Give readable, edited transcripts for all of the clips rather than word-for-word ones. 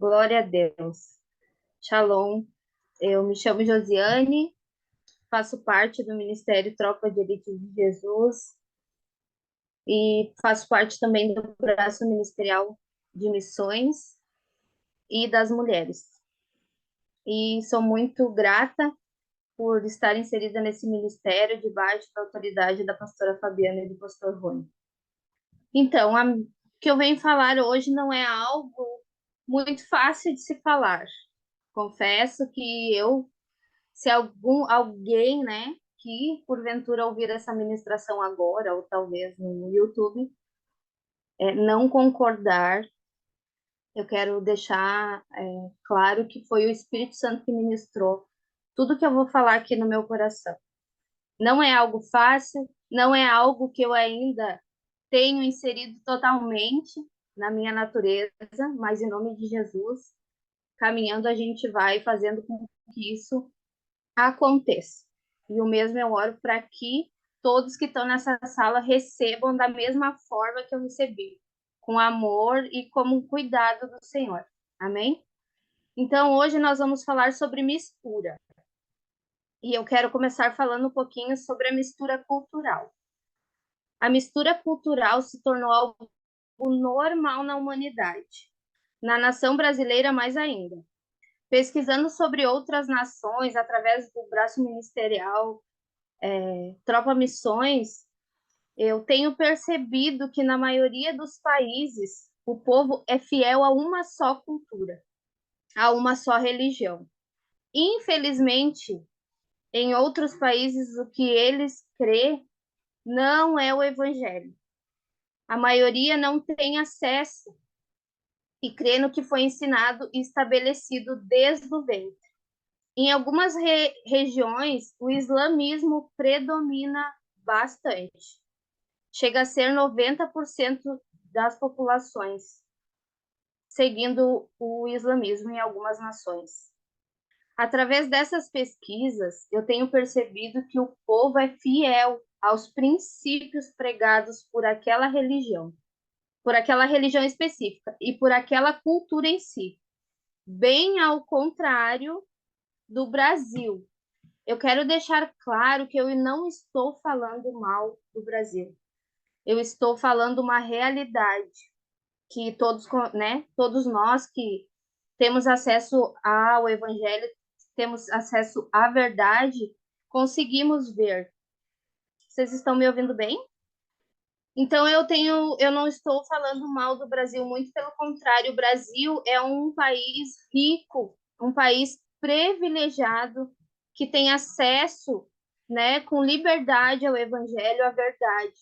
Glória a Deus. Shalom. Eu me chamo Josiane, faço parte do Ministério Tropa de Elite de Jesus e faço parte também do braço ministerial de missões e das mulheres. E sou muito grata por estar inserida nesse ministério debaixo da autoridade da pastora Fabiana e do pastor Rony. Então, o que eu venho falar hoje não é algo muito fácil de se falar. Confesso que se alguém, né, que porventura ouvir essa ministração agora, ou talvez no YouTube, não concordar, eu quero deixar claro que foi o Espírito Santo que ministrou tudo que eu vou falar aqui no meu coração. Não é algo fácil, não é algo que eu ainda tenho inserido totalmente na minha natureza, mas em nome de Jesus, caminhando, a gente vai fazendo com que isso aconteça. E o mesmo eu oro para que todos que estão nessa sala recebam da mesma forma que eu recebi, com amor e como cuidado do Senhor. Amém? Então, hoje nós vamos falar sobre mistura. E eu quero começar falando um pouquinho sobre a mistura cultural. A mistura cultural se tornou algo normal na humanidade. Na nação brasileira, mais ainda. Pesquisando sobre outras nações, através do braço ministerial Tropa Missões, eu tenho percebido que na maioria dos países o povo é fiel a uma só cultura, a uma só religião. Infelizmente, em outros países, o que eles crê não é o evangelho. A maioria não tem acesso e crê no que foi ensinado e estabelecido desde o ventre. Em algumas regiões, o islamismo predomina bastante. Chega a ser 90% das populações, seguindo o islamismo em algumas nações. Através dessas pesquisas, eu tenho percebido que o povo é fiel aos princípios pregados por aquela religião específica e por aquela cultura em si, bem ao contrário do Brasil. Eu quero deixar claro que eu não estou falando mal do Brasil. Eu estou falando uma realidade que todos, né, todos nós que temos acesso ao evangelho, temos acesso à verdade, conseguimos ver. Vocês estão me ouvindo bem? Então eu não estou falando mal do Brasil, muito pelo contrário, o Brasil é um país rico, um país privilegiado que tem acesso, né, com liberdade ao evangelho, à verdade.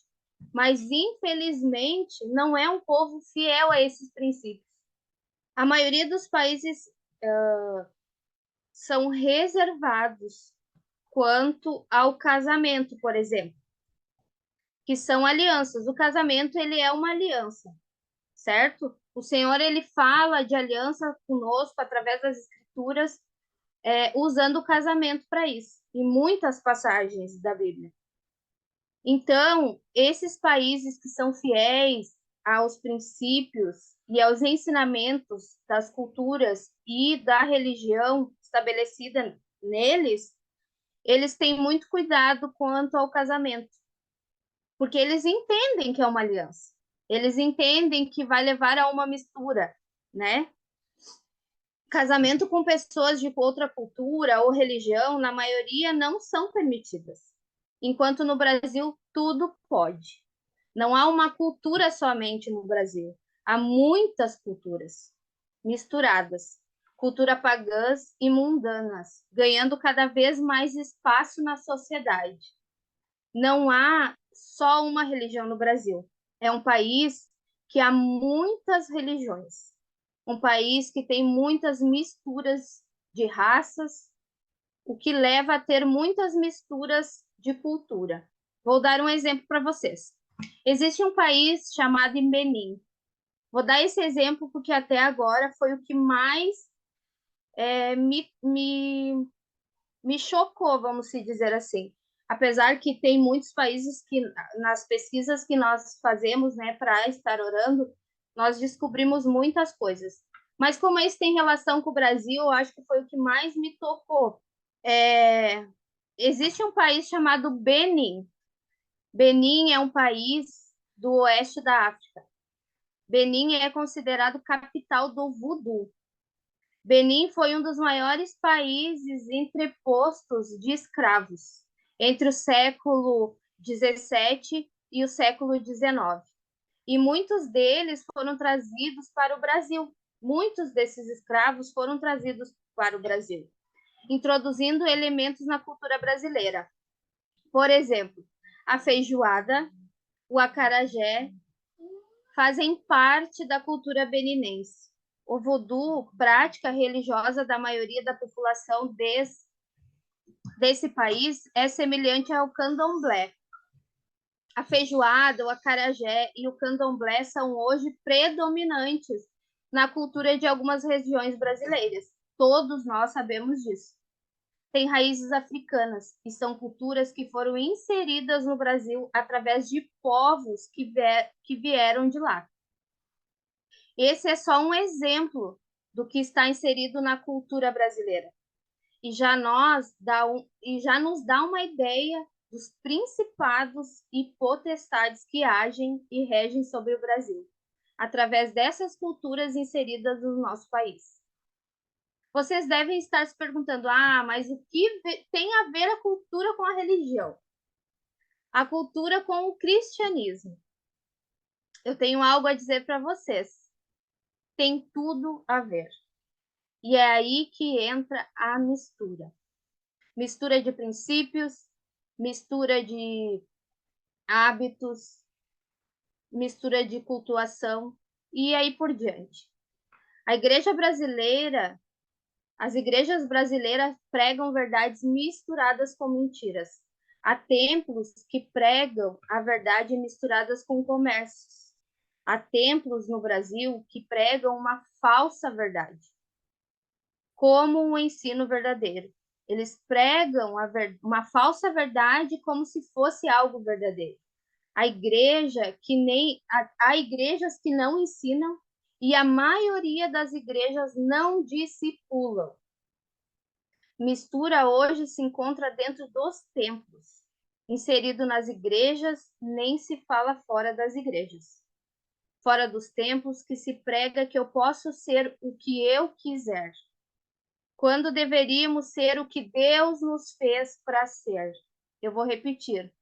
Mas infelizmente não é um povo fiel a esses princípios. A maioria dos países são reservados quanto ao casamento, por exemplo, que são alianças. O casamento ele é uma aliança, certo? O Senhor ele fala de aliança conosco através das Escrituras, usando o casamento para isso, em muitas passagens da Bíblia. Então, esses países que são fiéis aos princípios e aos ensinamentos das culturas e da religião estabelecida neles, eles têm muito cuidado quanto ao casamento, porque eles entendem que é uma aliança. Eles entendem que vai levar a uma mistura, né? Casamento com pessoas de outra cultura ou religião, na maioria, não são permitidas. Enquanto no Brasil, tudo pode. Não há uma cultura somente no Brasil. Há muitas culturas misturadas. Cultura pagãs e mundanas, ganhando cada vez mais espaço na sociedade. Não há só uma religião no Brasil. É um país que há muitas religiões. Um país que tem muitas misturas de raças, o que leva a ter muitas misturas de cultura. Vou dar um exemplo para vocês. Existe um país chamado Benin. Vou dar esse exemplo porque até agora foi o que mais me chocou, vamos se dizer assim. Apesar que tem muitos países que, nas pesquisas que nós fazemos, né, para estar orando, nós descobrimos muitas coisas. Mas como isso tem relação com o Brasil, eu acho que foi o que mais me tocou. É, existe um país chamado Benin. Benin é um país do oeste da África. Benin é considerado capital do voodoo. Benin foi um dos maiores países entrepostos de escravos entre o século XVII e o século XIX. E muitos deles foram trazidos para o Brasil. Muitos desses escravos foram trazidos para o Brasil, introduzindo elementos na cultura brasileira. Por exemplo, a feijoada, o acarajé, fazem parte da cultura beninense. O voodoo, prática religiosa da maioria da população desse país, é semelhante ao candomblé. A feijoada, o acarajé e o candomblé são hoje predominantes na cultura de algumas regiões brasileiras. Todos nós sabemos disso. Têm raízes africanas e são culturas que foram inseridas no Brasil através de povos que vieram de lá. Esse é só um exemplo do que está inserido na cultura brasileira. E já nos dá uma ideia dos principados e potestades que agem e regem sobre o Brasil, através dessas culturas inseridas no nosso país. Vocês devem estar se perguntando: mas o que tem a ver a cultura com a religião? A cultura com o cristianismo. Eu tenho algo a dizer para vocês. Tem tudo a ver. E é aí que entra a mistura. Mistura de princípios, mistura de hábitos, mistura de cultuação e aí por diante. A igreja brasileira, as igrejas brasileiras pregam verdades misturadas com mentiras. Há templos que pregam a verdade misturadas com comércios. Há templos no Brasil que pregam uma falsa verdade, como um ensino verdadeiro. Eles pregam uma falsa verdade como se fosse algo verdadeiro. A igreja que nem há igrejas que não ensinam e a maioria das igrejas não discipulam. Mistura hoje se encontra dentro dos templos. Inserido nas igrejas, nem se fala fora das igrejas. Fora dos templos que se prega que eu posso ser o que eu quiser, quando deveríamos ser o que Deus nos fez para ser. Eu vou repetir.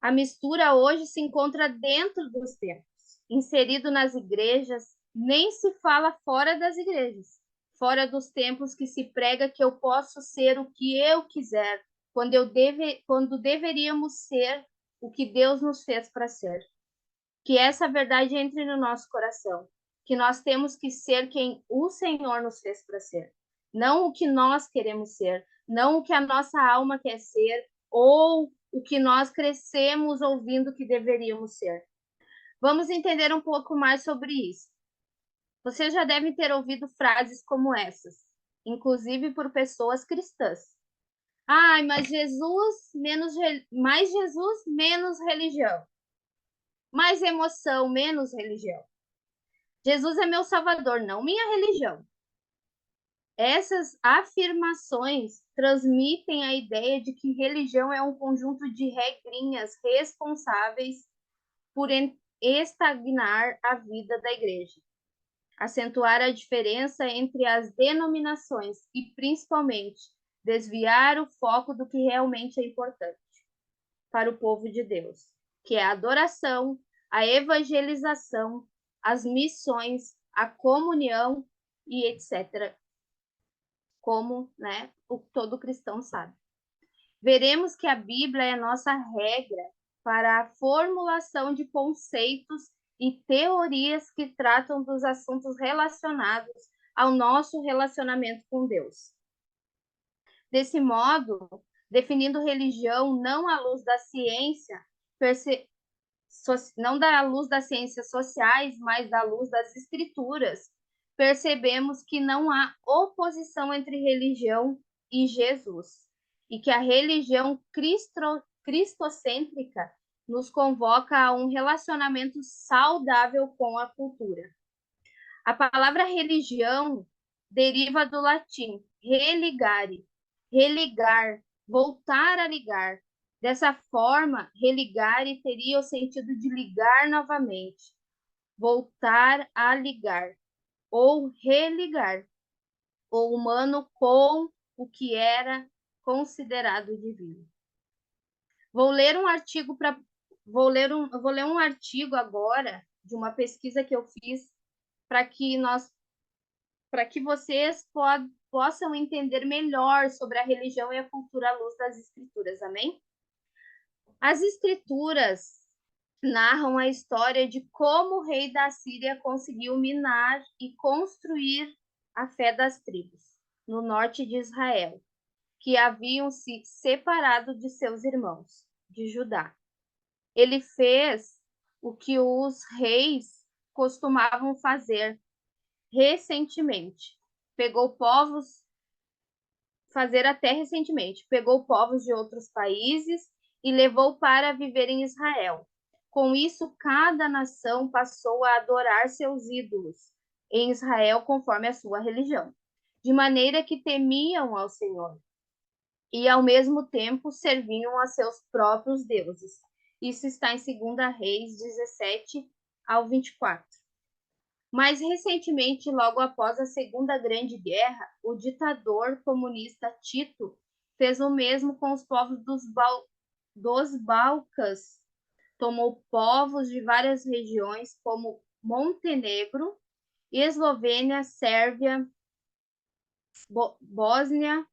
A mistura hoje se encontra dentro dos templos, inserido nas igrejas, nem se fala fora das igrejas, fora dos templos que se prega que eu posso ser o que eu quiser, quando deveríamos ser o que Deus nos fez para ser. Que essa verdade entre no nosso coração, que nós temos que ser quem o Senhor nos fez para ser, não o que nós queremos ser, não o que a nossa alma quer ser, ou o que nós crescemos ouvindo que deveríamos ser. Vamos entender um pouco mais sobre isso. Vocês já devem ter ouvido frases como essas, inclusive por pessoas cristãs. Mas mais Jesus, menos religião. Mais emoção, menos religião. Jesus é meu salvador, não minha religião. Essas afirmações transmitem a ideia de que religião é um conjunto de regrinhas responsáveis por estagnar a vida da igreja, acentuar a diferença entre as denominações e, principalmente, desviar o foco do que realmente é importante para o povo de Deus, que é a adoração, a evangelização, as missões, a comunhão e etc., como todo cristão sabe. Veremos que a Bíblia é a nossa regra para a formulação de conceitos e teorias que tratam dos assuntos relacionados ao nosso relacionamento com Deus. Desse modo, definindo religião não à luz da ciência, não da luz das ciências sociais, mas da luz das escrituras, percebemos que não há oposição entre religião e Jesus, e que a religião cristocêntrica nos convoca a um relacionamento saudável com a cultura. A palavra religião deriva do latim religare, religar, voltar a ligar. Dessa forma, religare teria o sentido de ligar novamente, voltar a ligar, ou religar o humano com o que era considerado divino. Vou ler um artigo para vou ler um artigo agora de uma pesquisa que eu fiz para que vocês possam entender melhor sobre a religião e a cultura à luz das escrituras. Amém? As escrituras narram a história de como o rei da Síria conseguiu minar e construir a fé das tribos no norte de Israel, que haviam se separado de seus irmãos de Judá. Ele fez o que os reis costumavam fazer recentemente. Pegou povos de outros países e levou para viver em Israel. Com isso, cada nação passou a adorar seus ídolos em Israel conforme a sua religião, de maneira que temiam ao Senhor e, ao mesmo tempo, serviam a seus próprios deuses. Isso está em 2 Reis 17 ao 24. Mais recentemente, logo após a Segunda Grande Guerra, o ditador comunista Tito fez o mesmo com os povos dos Balcãs. Tomou povos de várias regiões, como Montenegro, Eslovênia, Sérvia, Bósnia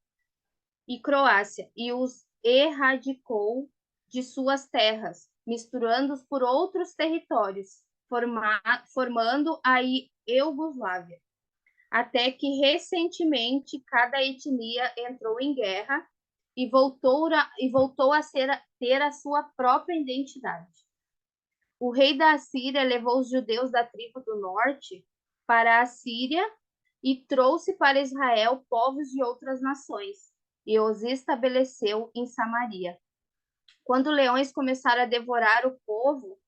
e Croácia, e os erradicou de suas terras, misturando-os por outros territórios, formando a Iugoslávia. Até que recentemente cada etnia entrou em guerra e voltou a ter a sua própria identidade. O rei da Assíria levou os judeus da tribo do norte para a Síria e trouxe para Israel povos de outras nações e os estabeleceu em Samaria. Quando leões começaram a devorar o povo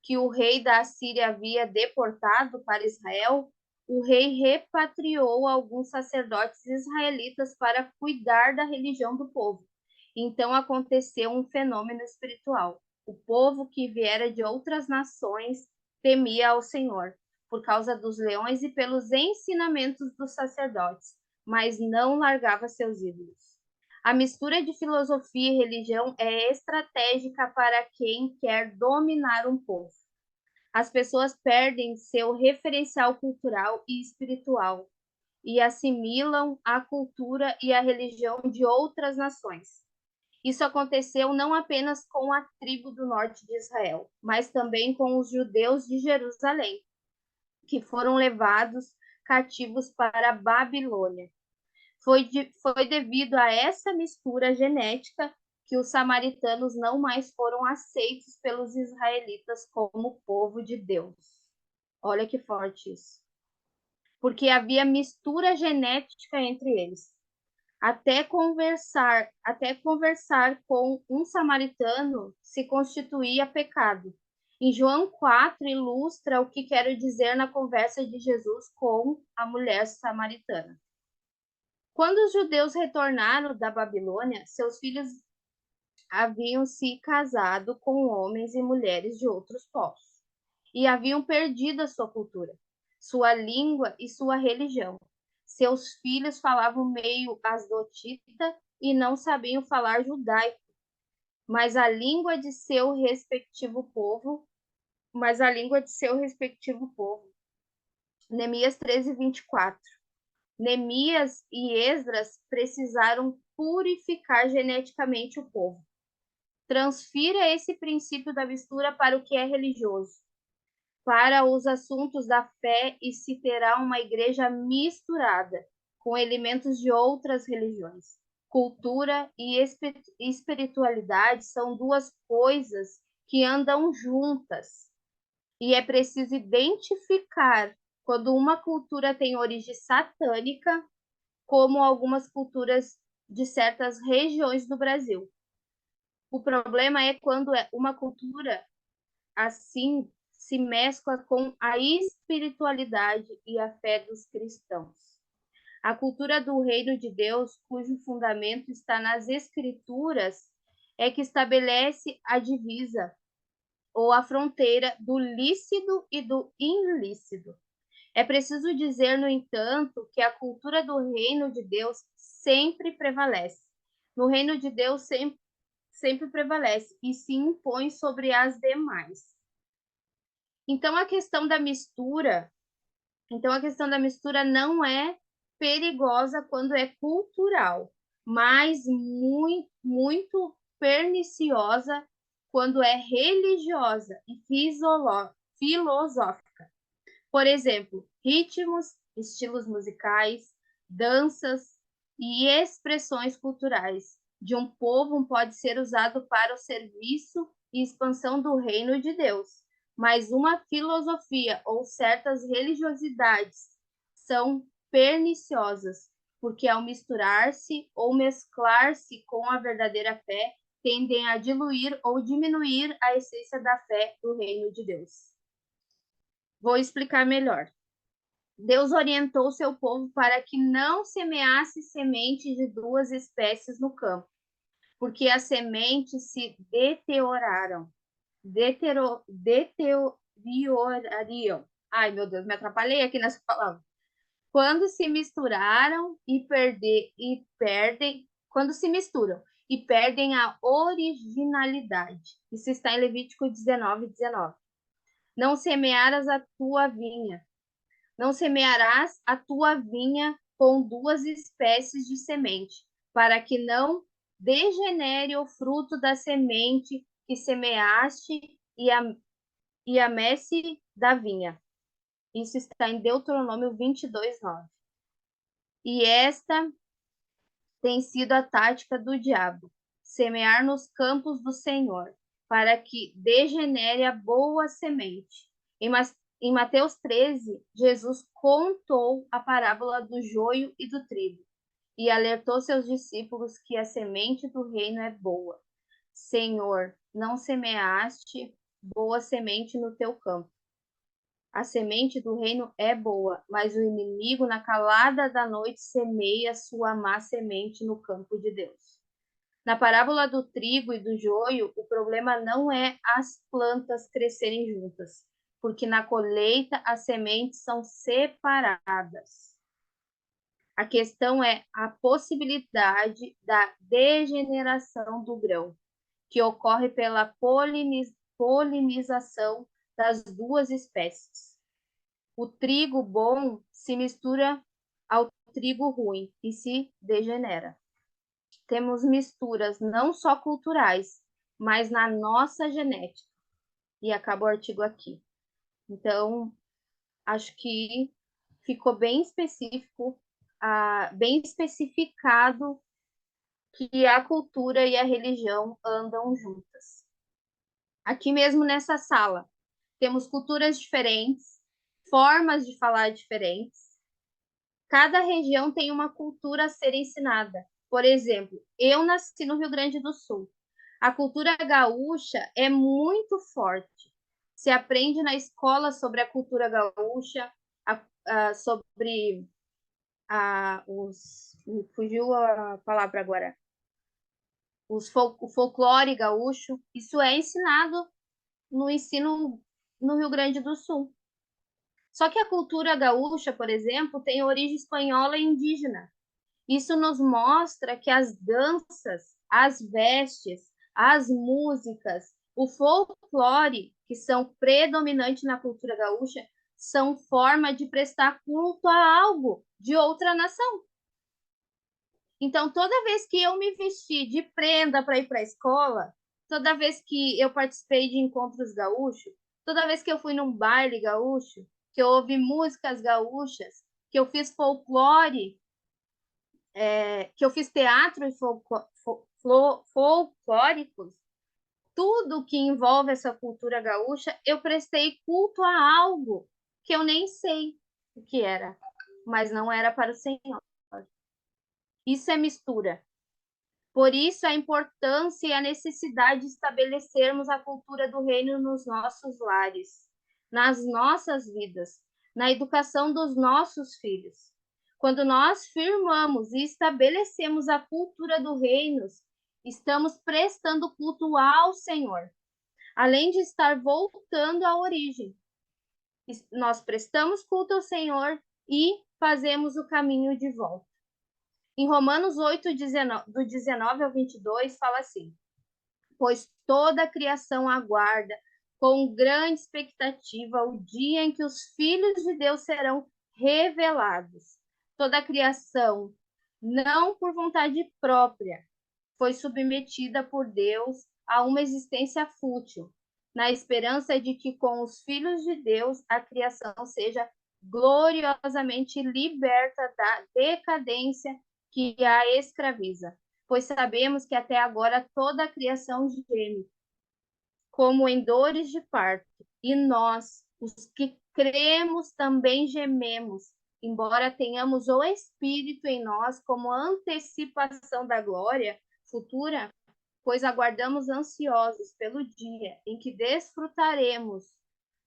que o rei da Assíria havia deportado para Israel, o rei repatriou alguns sacerdotes israelitas para cuidar da religião do povo. Então aconteceu um fenômeno espiritual. O povo que viera de outras nações temia ao Senhor, por causa dos leões e pelos ensinamentos dos sacerdotes, mas não largava seus ídolos. A mistura de filosofia e religião é estratégica para quem quer dominar um povo. As pessoas perdem seu referencial cultural e espiritual e assimilam a cultura e a religião de outras nações. Isso aconteceu não apenas com a tribo do norte de Israel, mas também com os judeus de Jerusalém, que foram levados cativos para a Babilônia. Foi devido a essa mistura genética que os samaritanos não mais foram aceitos pelos israelitas como povo de Deus. Olha que forte isso. Porque havia mistura genética entre eles. Até conversar com um samaritano se constituía pecado. Em João 4 ilustra o que quero dizer na conversa de Jesus com a mulher samaritana. Quando os judeus retornaram da Babilônia, seus filhos haviam se casado com homens e mulheres de outros povos e haviam perdido a sua cultura, sua língua e sua religião. Seus filhos falavam meio asdotita e não sabiam falar judaico, mas a língua de seu respectivo povo. Neemias 13, 24. Neemias e Esdras precisaram purificar geneticamente o povo. Transfira esse princípio da mistura para o que é religioso, para os assuntos da fé, e se terá uma igreja misturada com elementos de outras religiões. Cultura e espiritualidade são duas coisas que andam juntas, e é preciso identificar quando uma cultura tem origem satânica, como algumas culturas de certas regiões do Brasil. O problema é quando uma cultura assim se mescla com a espiritualidade e a fé dos cristãos. A cultura do reino de Deus, cujo fundamento está nas Escrituras, é que estabelece a divisa ou a fronteira do lícito e do ilícito. É preciso dizer, no entanto, que a cultura do reino de Deus sempre prevalece. No reino de Deus sempre prevalece e se impõe sobre as demais. Então a questão da mistura, não é perigosa quando é cultural, mas muito perniciosa quando é religiosa e filosófica. Por exemplo, ritmos, estilos musicais, danças e expressões culturais de um povo pode ser usado para o serviço e expansão do reino de Deus, mas uma filosofia ou certas religiosidades são perniciosas, porque ao misturar-se ou mesclar-se com a verdadeira fé, tendem a diluir ou diminuir a essência da fé do reino de Deus. Vou explicar melhor. Deus orientou seu povo para que não semeasse semente de duas espécies no campo, porque as sementes se deteriorariam. Ai, meu Deus, me atrapalhei aqui nessa palavra. Quando se misturaram quando se misturam e perdem a originalidade. Isso está em Levítico 19:19. Não semearás a tua vinha. Não semearás a tua vinha com duas espécies de semente, para que não degenere o fruto da semente que semeaste e a messe da vinha. Isso está em Deuteronômio 22:9. E esta tem sido a tática do diabo, semear nos campos do Senhor, para que degenere a boa semente. Em Mateus 13, Jesus contou a parábola do joio e do trigo e alertou seus discípulos que a semente do reino é boa. Senhor, não semeaste boa semente no teu campo. A semente do reino é boa, mas o inimigo, na calada da noite, semeia sua má semente no campo de Deus. Na parábola do trigo e do joio, o problema não é as plantas crescerem juntas, porque na colheita as sementes são separadas. A questão é a possibilidade da degeneração do grão, que ocorre pela polinização das duas espécies. O trigo bom se mistura ao trigo ruim e se degenera. Temos misturas não só culturais, mas na nossa genética. E acaba o artigo aqui. Então, acho que ficou bem específico, bem especificado que a cultura e a religião andam juntas. Aqui mesmo nessa sala, temos culturas diferentes, formas de falar diferentes. Cada região tem uma cultura a ser ensinada. Por exemplo, eu nasci no Rio Grande do Sul. A cultura gaúcha é muito forte. Se aprende na escola sobre a cultura gaúcha, sobre fugiu a palavra agora, o folclore gaúcho. Isso é ensinado no ensino no Rio Grande do Sul. Só que a cultura gaúcha, por exemplo, tem origem espanhola e indígena. Isso nos mostra que as danças, as vestes, as músicas, o folclore, que são predominantes na cultura gaúcha, são forma de prestar culto a algo de outra nação. Então, toda vez que eu me vesti de prenda para ir para a escola, toda vez que eu participei de encontros gaúchos, toda vez que eu fui num baile gaúcho, que eu ouvi músicas gaúchas, que eu fiz folclore, que eu fiz teatro e folclóricos, tudo que envolve essa cultura gaúcha, eu prestei culto a algo que eu nem sei o que era, mas não era para o Senhor. Isso é mistura. Por isso, a importância e a necessidade de estabelecermos a cultura do reino nos nossos lares. nas nossas vidas, na educação dos nossos filhos. Quando nós firmamos e estabelecemos a cultura do reino, estamos prestando culto ao Senhor, além de estar voltando à origem. Nós prestamos culto ao Senhor e fazemos o caminho de volta. Em Romanos 8, 19, do 19 ao 22, fala assim: pois toda a criação aguarda com grande expectativa o dia em que os filhos de Deus serão revelados. Toda a criação, não por vontade própria, foi submetida por Deus a uma existência fútil, na esperança de que com os filhos de Deus a criação seja gloriosamente liberta da decadência que a escraviza. Pois sabemos que até agora toda a criação geme, como em dores de parto, e nós, os que cremos, também gememos, embora tenhamos o Espírito em nós como antecipação da glória futura, pois aguardamos ansiosos pelo dia em que desfrutaremos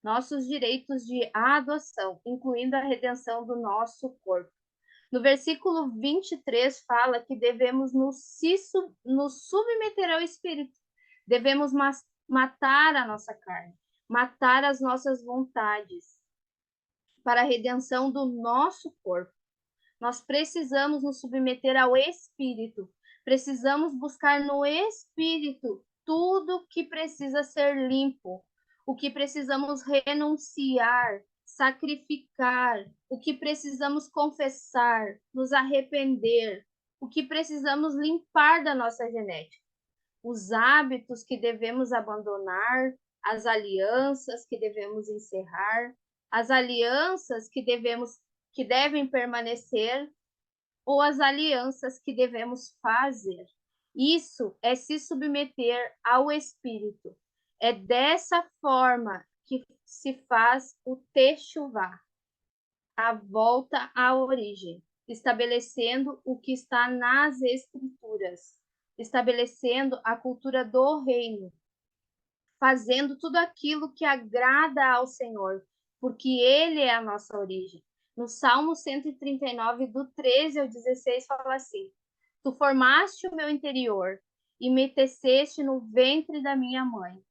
nossos direitos de adoção, incluindo a redenção do nosso corpo. No versículo 23 fala que devemos nos submeter ao Espírito, devemos matar a nossa carne, matar as nossas vontades para a redenção do nosso corpo. Nós precisamos nos submeter ao Espírito, precisamos buscar no Espírito tudo que precisa ser limpo, o que precisamos renunciar, sacrificar, o que precisamos confessar, nos arrepender, o que precisamos limpar da nossa genética, os hábitos que devemos abandonar, as alianças que devemos encerrar, as alianças que devem permanecer ou as alianças que devemos fazer. Isso é se submeter ao Espírito. É dessa forma que se faz o techuvá, a volta à origem, estabelecendo o que está nas Escrituras, estabelecendo a cultura do reino, fazendo tudo aquilo que agrada ao Senhor, porque Ele é a nossa origem. No Salmo 139, do 13 ao 16, fala assim: tu formaste o meu interior e me teceste no ventre da minha mãe.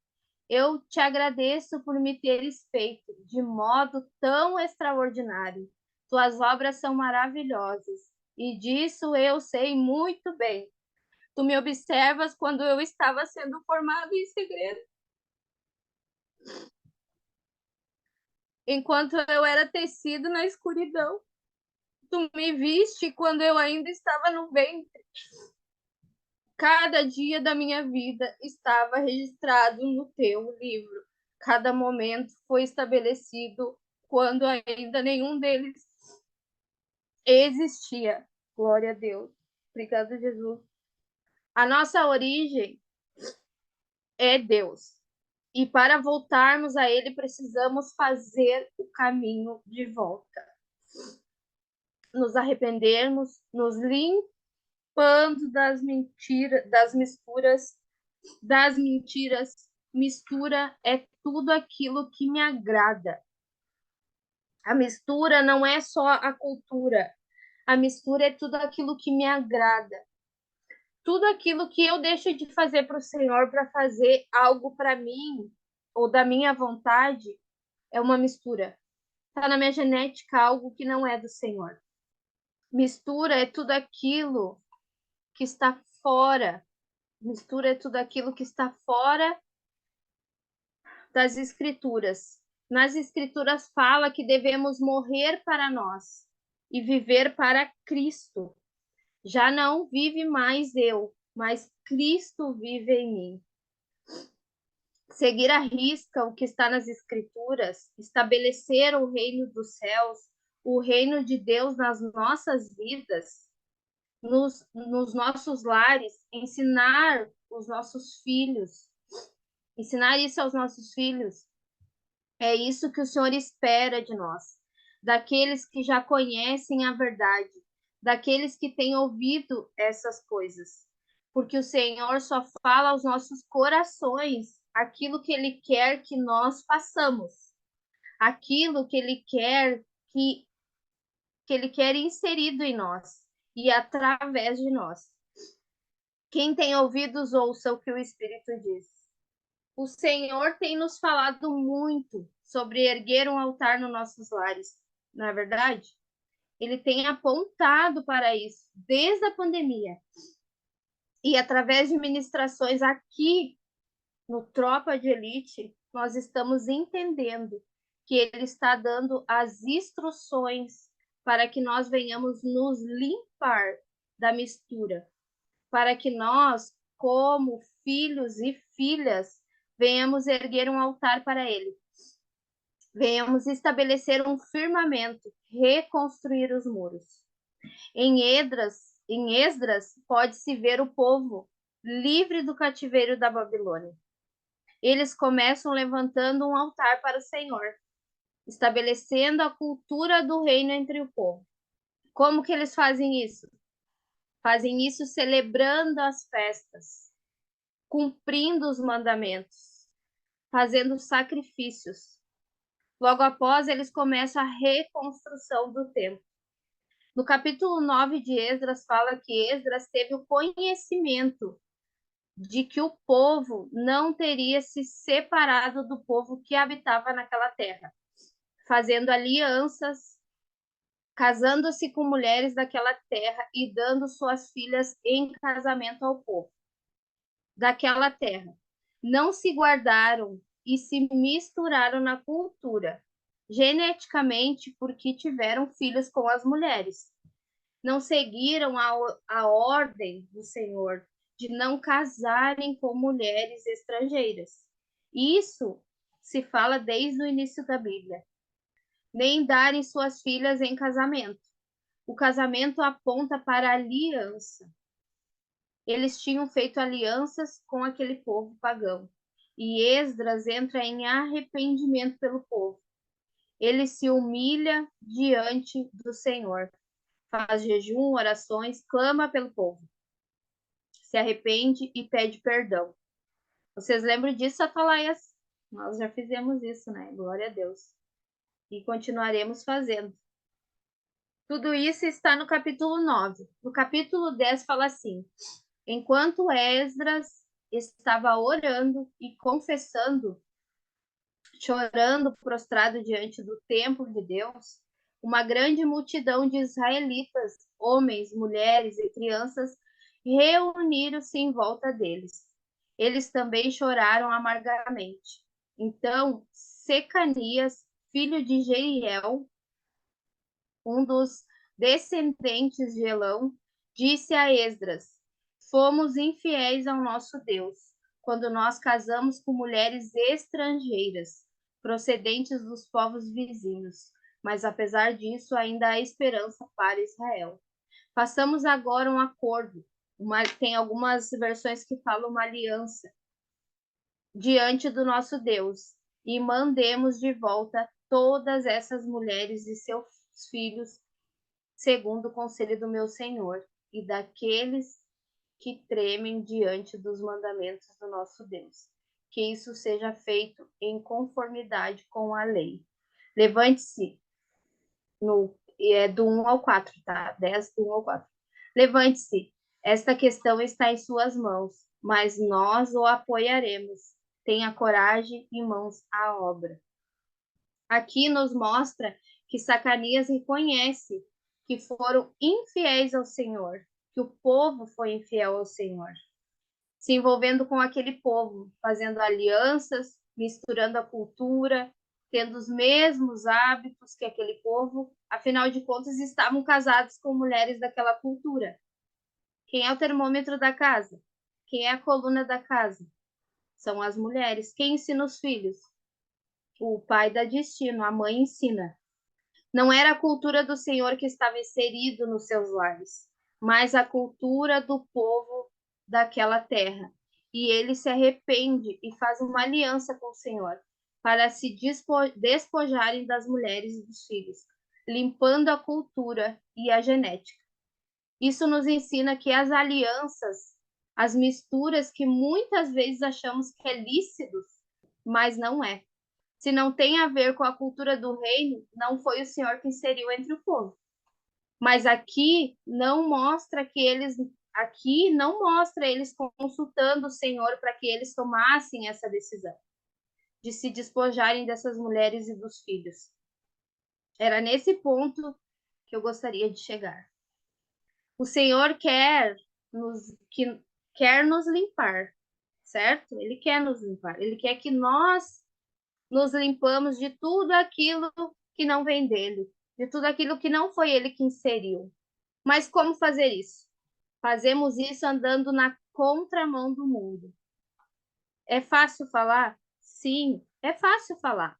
Eu te agradeço por me teres feito de modo tão extraordinário. Tuas obras são maravilhosas, e disso eu sei muito bem. Tu me observas quando eu estava sendo formado em segredo, enquanto eu era tecido na escuridão. Tu me viste quando eu ainda estava no ventre. Cada dia da minha vida estava registrado no teu livro. Cada momento foi estabelecido quando ainda nenhum deles existia. Glória a Deus. Obrigada, Jesus. A nossa origem é Deus. E para voltarmos a Ele, precisamos fazer o caminho de volta. Nos arrependermos, nos limpando das mentiras, das misturas, das mentiras. Mistura é tudo aquilo que me agrada. A mistura não é só a cultura. A mistura é tudo aquilo que me agrada. Tudo aquilo que eu deixo de fazer para o Senhor para fazer algo para mim ou da minha vontade é uma mistura. Está na minha genética algo que não é do Senhor. Mistura é tudo aquilo que está fora. Mistura é tudo aquilo que está fora das Escrituras. Nas Escrituras fala que devemos morrer para nós e viver para Cristo. Já não vive mais eu, mas Cristo vive em mim. Seguir à risca o que está nas Escrituras, estabelecer o reino dos céus, o reino de Deus nas nossas vidas, nos nossos lares, ensinar os nossos filhos, ensinar isso aos nossos filhos. É isso que o Senhor espera de nós, daqueles que já conhecem a verdade, daqueles que têm ouvido essas coisas. Porque o Senhor só fala aos nossos corações aquilo que Ele quer que nós façamos. aquilo que ele quer que ele quer inserido em nós e através de nós. Quem tem ouvidos, ouça o que o Espírito diz. O Senhor tem nos falado muito sobre erguer um altar nos nossos lares, não é verdade? Ele tem apontado para isso desde a pandemia. E através de ministrações aqui no Tropa de Elite, nós estamos entendendo que ele está dando as instruções para que nós venhamos nos limpar da mistura, para que nós, como filhos e filhas, venhamos erguer um altar para ele. Venhamos estabelecer um firmamento, reconstruir os muros. Em Esdras pode-se ver o povo livre do cativeiro da Babilônia. Eles começam levantando um altar para o Senhor, estabelecendo a cultura do reino entre o povo. Como que eles fazem isso? Fazem isso celebrando as festas, cumprindo os mandamentos, fazendo sacrifícios. Logo após, eles começam a reconstrução do templo. No capítulo 9 de Esdras, fala que Esdras teve o conhecimento de que o povo não teria se separado do povo que habitava naquela terra, fazendo alianças, casando-se com mulheres daquela terra e dando suas filhas em casamento ao povo daquela terra. Não se guardaram e se misturaram na cultura, geneticamente, porque tiveram filhos com as mulheres. Não seguiram a ordem do Senhor de não casarem com mulheres estrangeiras. Isso se fala desde o início da Bíblia. Nem darem suas filhas em casamento. O casamento aponta para a aliança. Eles tinham feito alianças com aquele povo pagão. E Esdras entra em arrependimento pelo povo. Ele se humilha diante do Senhor, faz jejum, orações, clama pelo povo, se arrepende e pede perdão. Vocês lembram disso, Atalaias? Nós já fizemos isso, né? Glória a Deus. E continuaremos fazendo. Tudo isso está no capítulo 9. No capítulo 10 fala assim: enquanto Esdras estava orando e confessando, chorando prostrado diante do templo de Deus, uma grande multidão de israelitas, homens, mulheres e crianças, reuniram-se em volta deles. Eles também choraram amargamente. Então, Secanias, filho de Jeiel, um dos descendentes de Elão, disse a Esdras: fomos infiéis ao nosso Deus, quando nós casamos com mulheres estrangeiras, procedentes dos povos vizinhos. Mas apesar disso, ainda há esperança para Israel. Façamos agora um acordo. Tem algumas versões que falam uma aliança diante do nosso Deus e mandemos de volta todas essas mulheres e seus filhos, segundo o conselho do meu Senhor e daqueles que tremem diante dos mandamentos do nosso Deus. Que isso seja feito em conformidade com a lei. Levante-se do 1 ao 4, tá? 10 do 1 ao 4. Levante-se, esta questão está em suas mãos, mas nós o apoiaremos. Tenha coragem e mãos à obra. Aqui nos mostra que Zacarias reconhece que foram infiéis ao Senhor, que o povo foi infiel ao Senhor, se envolvendo com aquele povo, fazendo alianças, misturando a cultura, tendo os mesmos hábitos que aquele povo, afinal de contas, estavam casados com mulheres daquela cultura. Quem é o termômetro da casa? Quem é a coluna da casa? São as mulheres. Quem ensina os filhos? O pai dá destino, a mãe ensina. Não era a cultura do Senhor que estava inserido nos seus lares, mas a cultura do povo daquela terra. E ele se arrepende e faz uma aliança com o Senhor para se despojarem das mulheres e dos filhos, limpando a cultura e a genética. Isso nos ensina que as alianças, as misturas que muitas vezes achamos que é lícitos, mas não é. Se não tem a ver com a cultura do reino, não foi o Senhor que inseriu entre o povo. Mas aqui não mostra eles consultando o Senhor para que eles tomassem essa decisão de se despojarem dessas mulheres e dos filhos. Era nesse ponto que eu gostaria de chegar. O Senhor quer nos limpar, certo? Ele quer nos limpar. Ele quer que nós nos limpamos de tudo aquilo que não vem dele, de tudo aquilo que não foi ele que inseriu. Mas como fazer isso? Fazemos isso andando na contramão do mundo. É fácil falar? Sim, é fácil falar.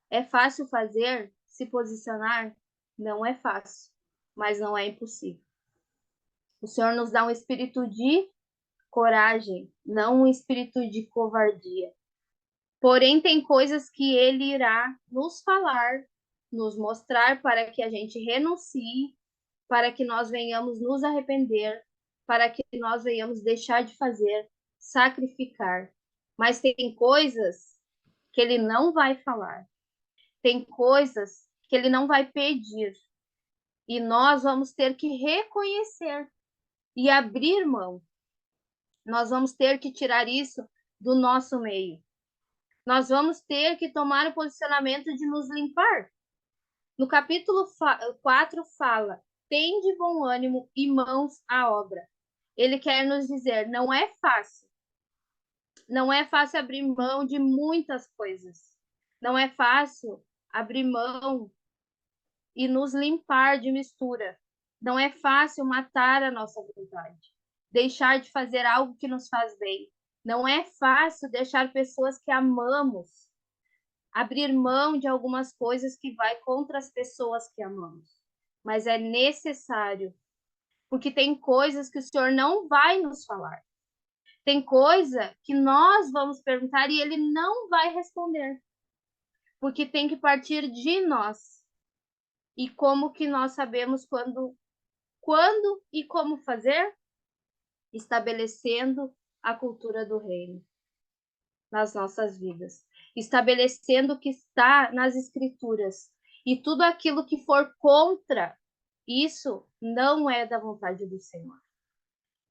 É fácil fazer, se posicionar? Não é fácil, mas não é impossível. O Senhor nos dá um espírito de coragem, não um espírito de covardia. Porém, tem coisas que ele irá nos falar, nos mostrar para que a gente renuncie, para que nós venhamos nos arrepender, para que nós venhamos deixar de fazer, sacrificar. Mas tem coisas que ele não vai falar, tem coisas que ele não vai pedir, e nós vamos ter que reconhecer e abrir mão. Nós vamos ter que tirar isso do nosso meio. Nós vamos ter que tomar o posicionamento de nos limpar. No capítulo 4 fala: tende bom ânimo e mãos à obra. Ele quer nos dizer, não é fácil. Não é fácil abrir mão de muitas coisas. Não é fácil abrir mão e nos limpar de mistura. Não é fácil matar a nossa vontade, deixar de fazer algo que nos faz bem. Não é fácil deixar pessoas que amamos, abrir mão de algumas coisas que vai contra as pessoas que amamos. Mas é necessário, porque tem coisas que o Senhor não vai nos falar. Tem coisa que nós vamos perguntar e ele não vai responder, porque tem que partir de nós. E como que nós sabemos quando e como fazer? Estabelecendo a cultura do reino nas nossas vidas, estabelecendo o que está nas escrituras. E tudo aquilo que for contra isso não é da vontade do Senhor.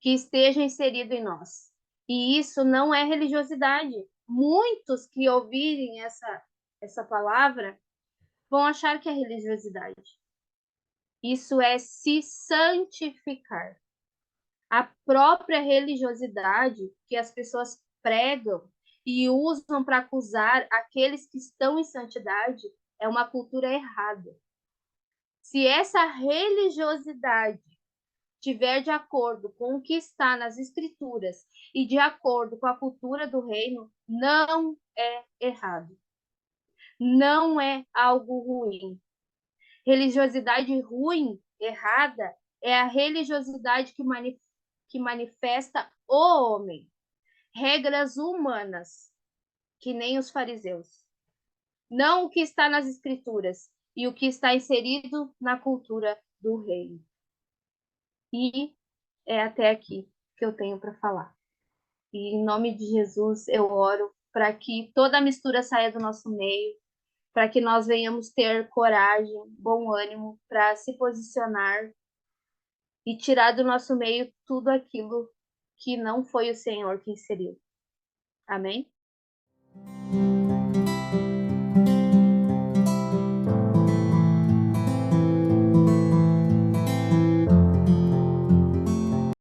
Que esteja inserido em nós. E isso não é religiosidade. Muitos que ouvirem essa palavra vão achar que é religiosidade. Isso é se santificar. A própria religiosidade que as pessoas pregam e usam para acusar aqueles que estão em santidade é uma cultura errada. Se essa religiosidade tiver de acordo com o que está nas escrituras e de acordo com a cultura do reino, não é errado. Não é algo ruim. Religiosidade ruim, errada, é a religiosidade que manifesta o homem. Regras humanas, que nem os fariseus. Não o que está nas escrituras e o que está inserido na cultura do reino. E é até aqui que eu tenho para falar. E em nome de Jesus eu oro para que toda a mistura saia do nosso meio, para que nós venhamos ter coragem, bom ânimo para se posicionar e tirar do nosso meio tudo aquilo que não foi o Senhor que inseriu. Amém?